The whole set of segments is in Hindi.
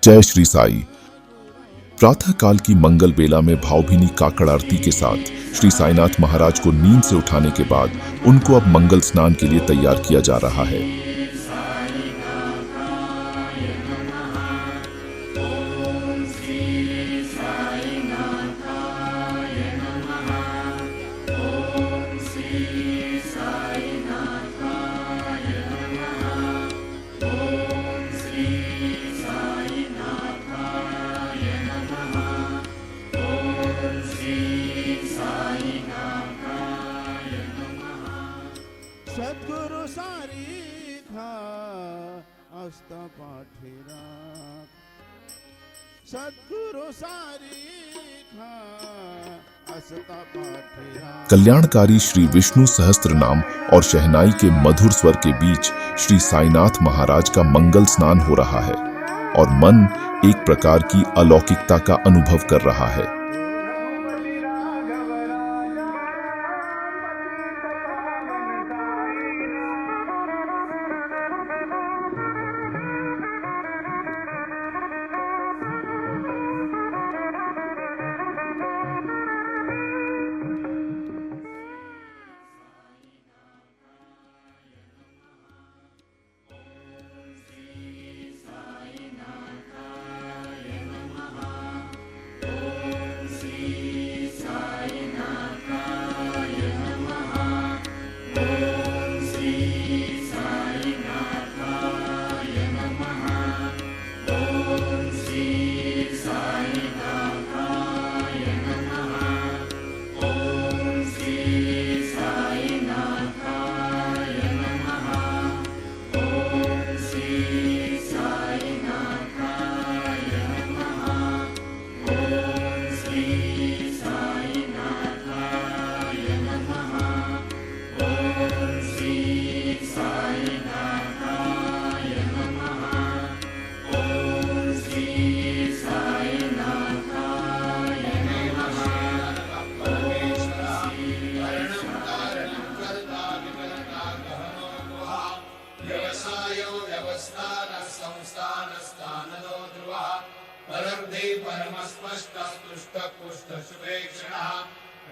जय श्री साई। प्रातः काल की मंगल बेला में भावभीनी काकड़ आरती के साथ श्री साईनाथ महाराज को नींद से उठाने के बाद उनको अब मंगल स्नान के लिए तैयार किया जा रहा है। सद्गुरु सारी था अस्ता पाठीरा, सद्गुरु सारी था अस्ता पाठीरा। कल्याणकारी श्री विष्णु सहस्त्र नाम और शहनाई के मधुर स्वर के बीच श्री साईनाथ महाराज का मंगल स्नान हो रहा है और मन एक प्रकार की अलौकिकता का अनुभव कर रहा है।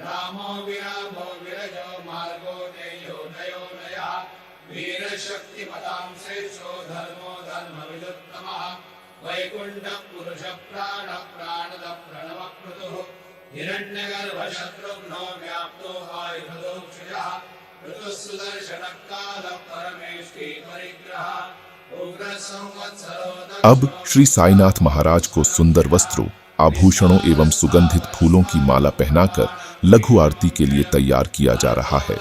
रामो विरामो विरजो मार्गो नेयो नयो नयः वीर शक्ति पदां श्रेष्ठो धर्मो धर्म विदुत्तमः वैकुंठ पुरुष प्राण प्राणद प्रणव क्रतुः हिरण्यगर्भ शत्रुघ्नो व्याप्तो आयुधोक्षजः ऋतुः सुदर्शन काल परमेष्टि परिग्रह। अब श्री साईनाथ महाराज को सुंदर वस्त्रों, आभूषणों एवं सुगंधित फूलों की माला पहनाकर लघु आरती के लिए तैयार किया जा रहा है।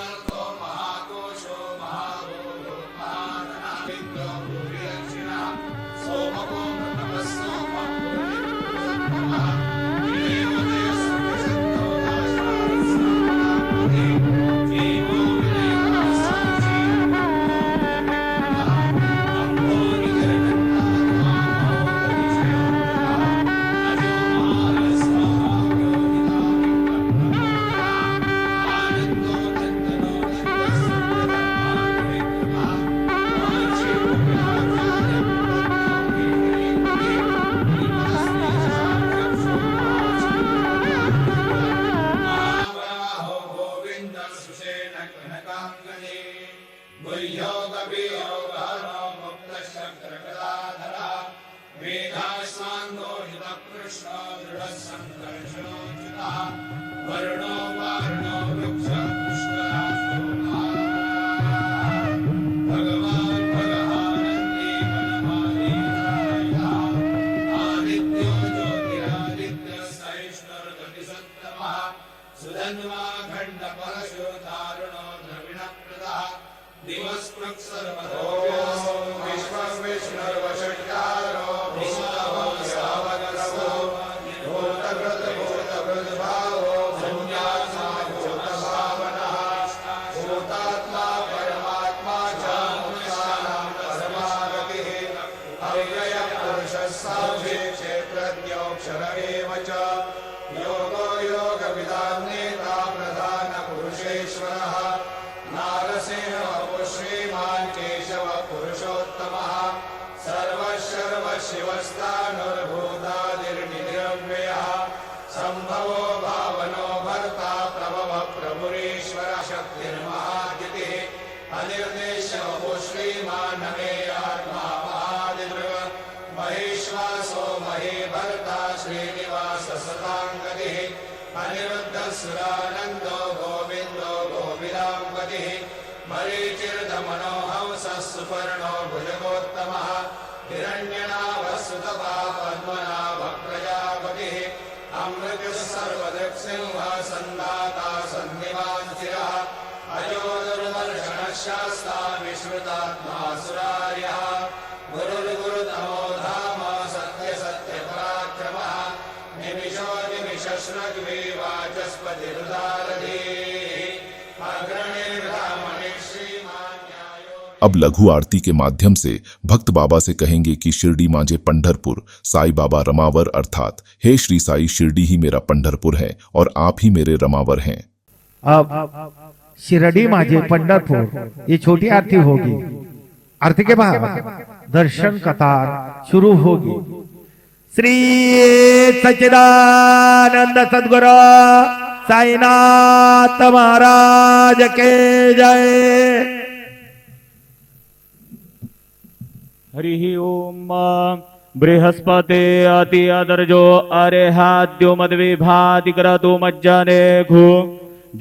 योगो योग विदां नेता प्रधान पुरुषेश्वरः नारसिंह श्रीमान केशव पुरुषोत्तमः सर्व शिव स्थाणुर्भूतादिर्निरव्ययः सम्भवो भावनो भर्ता प्रभव प्रभुरीश्वर शक्तिर्महाद्युतिः अनिर्देश्यो श्रीमानमेयात्मा महादिर्व महेश्वासो महे भर्ता श्रीनिवास सताङ्गतिः अनिरुद्धसुरानन्दो गोविन्दो गोविदाम्पतिः मरीचिर्दमनोहंसः सुपर्णो भुजगोत्तमः हिरण्यनाभसुतपा पद्मनाभः प्रजापतिः अमृतः सर्वदृक्सिंहः सन्दाता सन्निवान् चिरः अजो दुर्दर्शनः शास्ता विश्रुतात्मा सुरार्यः गुरुर्गुरुतमो धाम सत्यसत्यपराक्रमः निमिषो निमिषश्रग्विवाचस्पतिरुदारधीः अग्रणिर्ब्राह्मणे श्रीमान् न्यायो। अब लघु आरती के माध्यम से भक्त बाबा से कहेंगे कि शिरडी मांझे पंढरपुर, साई बाबा रमावर अर्थात हे श्री साई, शिरडी ही मेरा पंढरपुर है और आप ही मेरे रमावर हैं। अब शिरडी माझे पंढरपुर ये छोटी आरती होगी। आरती के बाद दर्शन कतार शुरू होगी। श्री सच्चिदानंद सद्गुरु साईनाथ महाराज के जय। हरि ओम। बृहस्पते अति अदर्जो अरेहाद्यो मद्विभाति क्रतु मज्जने घु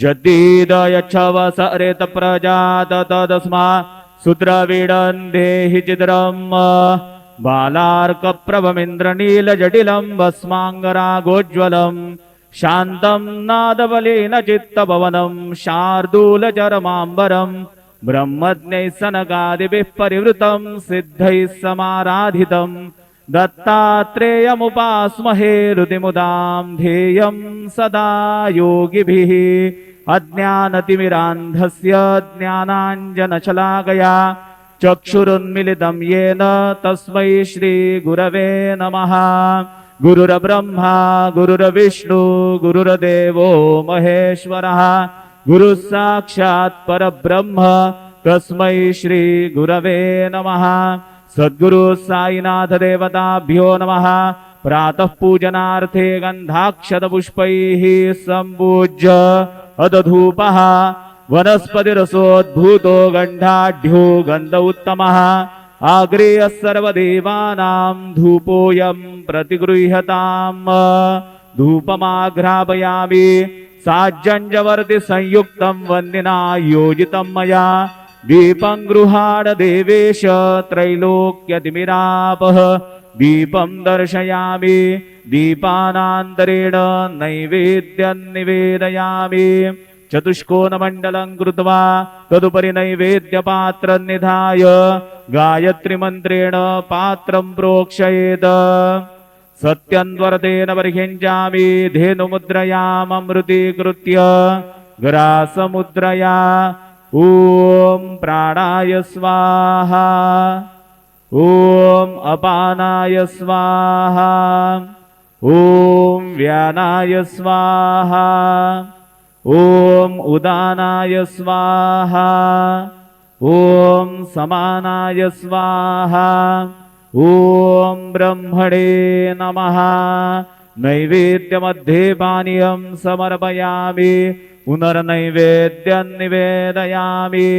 जद्दीद यच्छवस अरेत प्रजात तदस्मा सूत्रवीडं देहि चिद्रम् बालार्कप्रभमिन्द्रनील जटिलं भस्माङ्गरागोज्ज्वलं शान्तं नादबलेन चित्तभवनं शार्दूलचरमाम्बरं ब्रह्मज्ञैः सनकादिभिः परिवृतं सिद्धैः समाराधितं दत्तात्रेयमुपास्महे हृदिमुदां ध्येयं सदा योगिभिः अज्ञानतिमिरान्धस्य ज्ञानाञ्जनशलाकया चक्षुरुन्मिलितं येन तस्मै श्रीगुरवे नमः। गुरुर्ब्रह्मा गुरुर्विष्णु गुरुर्देवो महेश्वरः गुरुः साक्षात् परब्रह्म तस्मै श्रीगुरवे नमः। सद्गुरु साईनाथ देवताभ्यो नमः। प्रातः पूजनार्थे गन्धाक्षतपुष्पैः सम्पूज्य अदधूपः वनस्पतिरसोद्भूतो गन्धाढ्यो गन्ध उत्तमः आग्रेयः सर्वदेवानां धूपोऽयं प्रतिगृह्यताम्। धूपमाघ्रापयामि साज्जञ्जवर्ति संयुक्तं वन्दिना योजितं मया दीपं गृहाण देवेश त्रैलोक्यतिमिरापः दीपं दर्शयामि दीपानान्तरेण नैवेद्यं निवेदयामि चतुष्कोणमण्डलं कृत्वा तदुपरि नैवेद्यपात्रं निधाय गायत्रीमन्त्रेण पात्रं प्रोक्षयेत् सत्यन्वरतेन परिहिञ्जामि धेनुमुद्रयाममृतीकृत्य ग्रासमुद्रया ॐ प्राणाय स्वाहा ॐ अपानाय स्वाहा ॐ व्यानाय स्वाहा ॐ उदानाय स्वाहा ॐ समानाय स्वाहा ॐ ब्रह्मणे नमः। नैवेद्यमध्ये पानीयं समर्पयामि पुनर्नैवेद्यं निवेदयामि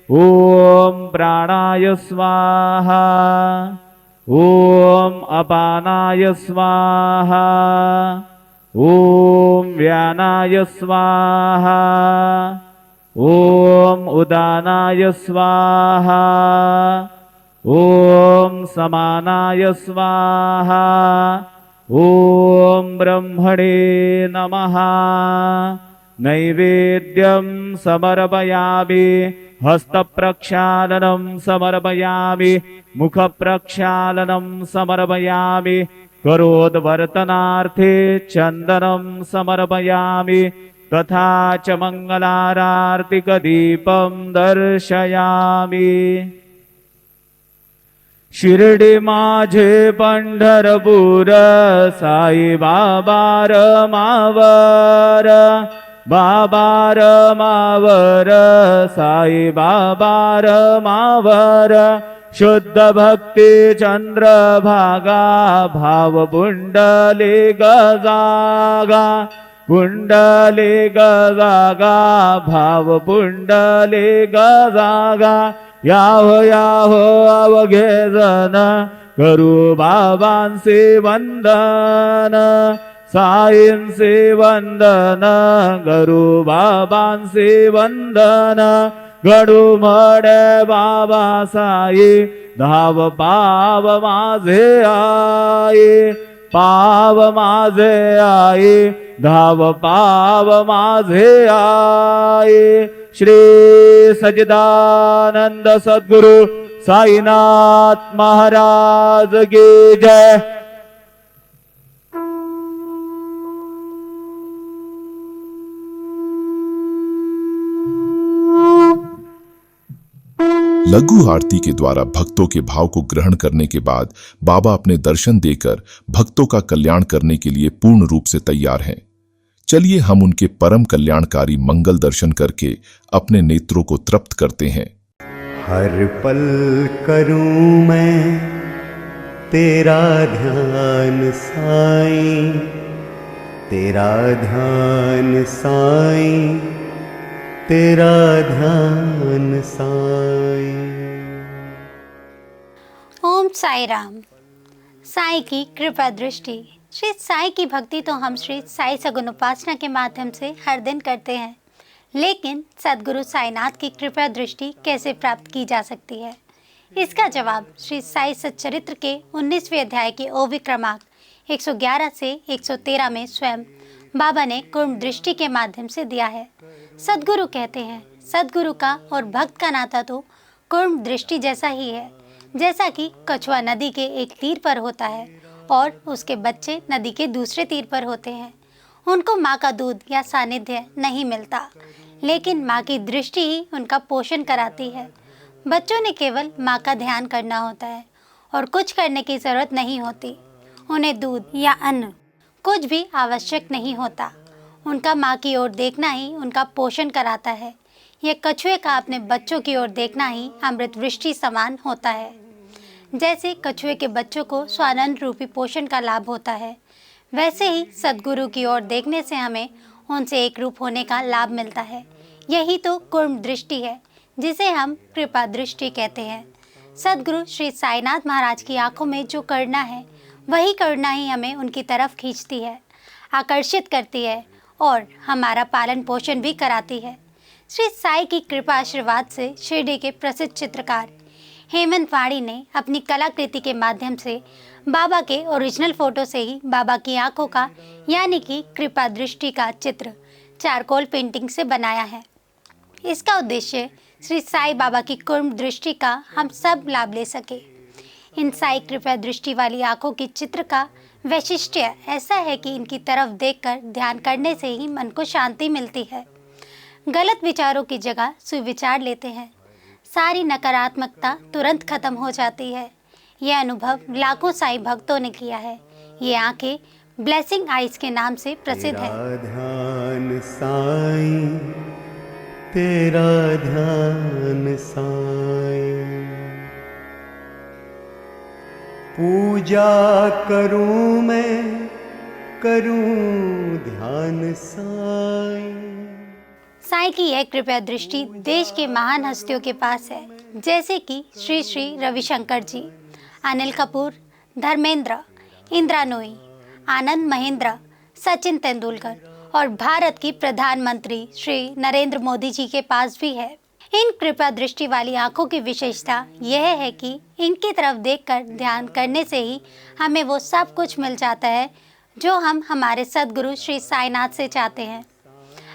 ॐ प्राणाय स्वाहा ॐ अपानाय स्वाहा ॐ व्यानाय स्वाहा ॐ उदानाय स्वाहा ॐ समानाय स्वाहा ॐ ब्रह्मणे नमः। नैवेद्यं समर्पयामि हस्तप्रक्षालनं समर्पयामि मुखप्रक्षालनं समर्पयामि करोद्वर्तनार्थे चन्दनं समर्पयामि तथा च मङ्गलारार्तिकदीपं दर्शयामि। शिर्डी माझे पंढरपूर साई बाबा रमावर बाबा रमावर साई बाबा रमावर शुद्ध भक्ति चंद्रभागा भाव पुंडली गजागा पुंडली गजागा भाव पुंडली गजागा याहो याहो अवघे जन करू बाबांचे वंदन साईंचे वंदन करू बाबांचे वंदन गडू मडे बाबा साई धाव पाव माझे आई पाव माझे आई धाव पाव माझे आई श्री सच्चिदानंद सद्गुरु साईनाथ महाराज की जय। लघु आरती के द्वारा भक्तों के भाव को ग्रहण करने के बाद बाबा अपने दर्शन देकर भक्तों का कल्याण करने के लिए पूर्ण रूप से तैयार हैं। चलिए हम उनके परम कल्याणकारी मंगल दर्शन करके अपने नेत्रों को तृप्त करते हैं। हर पल करूं मैं तेरा ध्यान साईं, तेरा ध्यान साईं, तेरा ध्यान साईं। ओम साई राम। साई की कृपा दृष्टि। श्री साई की भक्ति तो हम श्री साई सगुण उपासना के माध्यम से हर दिन करते हैं, लेकिन सद्गुरु साईनाथ की कृपा दृष्टि कैसे प्राप्त की जा सकती है? इसका जवाब श्री साई सच्चरित्र के 19वें अध्याय के ओवी क्रमांक 111 से 113 में स्वयं बाबा ने कुर्म दृष्टि के माध्यम से दिया है। सद्गुरु कहते हैं, सद्गुरु का और भक्त का नाता तो कुर्म दृष्टि जैसा ही है। जैसा कि कछुआ नदी के एक तीर पर होता है और उसके बच्चे नदी के दूसरे तीर पर होते हैं। उनको माँ का दूध या सानिध्य नहीं मिलता, लेकिन माँ की दृष्टि ही उनका पोषण कराती है। बच्चों ने केवल माँ का ध्यान करना होता है और कुछ करने की ज़रूरत नहीं होती। उन्हें दूध या अन्न कुछ भी आवश्यक नहीं होता। उनका माँ की ओर देखना ही उनका पोषण कराता है। यह कछुए का अपने बच्चों की ओर देखना ही अमृत वृष्टि समान होता है। जैसे कछुए के बच्चों को स्वानंद रूपी पोषण का लाभ होता है, वैसे ही सद्गुरु की ओर देखने से हमें उनसे एक रूप होने का लाभ मिलता है। यही तो कुर्म दृष्टि है, जिसे हम कृपा दृष्टि कहते हैं। सद्गुरु श्री साईनाथ महाराज की आंखों में जो करुणा है, वही करुणा ही हमें उनकी तरफ खींचती है, आकर्षित करती है और हमारा पालन पोषण भी कराती है। श्री साई की कृपा आशीर्वाद से शिरडी के प्रसिद्ध चित्रकार हेमंत वाणी ने अपनी कलाकृति के माध्यम से बाबा के ओरिजिनल फोटो से ही बाबा की आंखों का यानी कि कृपा दृष्टि का चित्र चारकोल पेंटिंग से बनाया है। इसका उद्देश्य श्री साई बाबा की कुर्म दृष्टि का हम सब लाभ ले सके। इन साई कृपा दृष्टि वाली आंखों की चित्र का वैशिष्ट्य ऐसा है कि इनकी तरफ देखकर ध्यान करने से ही मन को शांति मिलती है। गलत विचारों की जगह सुविचार लेते हैं। सारी नकारात्मकता तुरंत खत्म हो जाती है। यह अनुभव लाखों साई भक्तों ने किया है। ये आंखें ब्लेसिंग आइज के नाम से प्रसिद्ध है। तेरा ध्यान साईं, तेरा ध्यान साईं, पूजा करूं मैं, करूं ध्यान साईं। साई की यह कृपा दृष्टि देश के महान हस्तियों के पास है, जैसे कि श्री श्री रविशंकर जी, अनिल कपूर, धर्मेंद्र, इंदिरा नूई, आनंद महेंद्र, सचिन तेंदुलकर और भारत की प्रधानमंत्री श्री नरेंद्र मोदी जी के पास भी है। इन कृपा दृष्टि वाली आंखों की विशेषता यह है कि इनकी तरफ देखकर ध्यान करने से ही हमें वो सब कुछ मिल जाता है जो हम हमारे सद्गुरु श्री साईनाथ से चाहते हैं।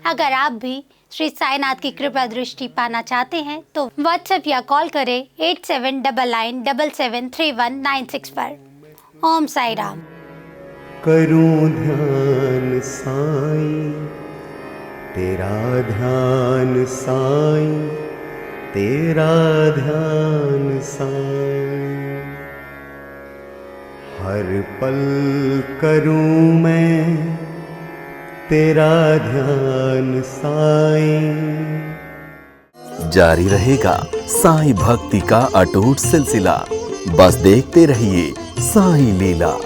अगर आप भी श्री साईनाथ की कृपा दृष्टि पाना चाहते हैं तो व्हाट्सएप या कॉल करें 8799773196 पर। ओम साई राम। करूं ध्यान साईं, तेरा ध्यान साईं, तेरा ध्यान साईं, हर पल करूं मैं तेरा ध्यान साईं। जारी रहेगा साईं भक्ति का अटूट सिलसिला। बस देखते रहिए साईं लीला।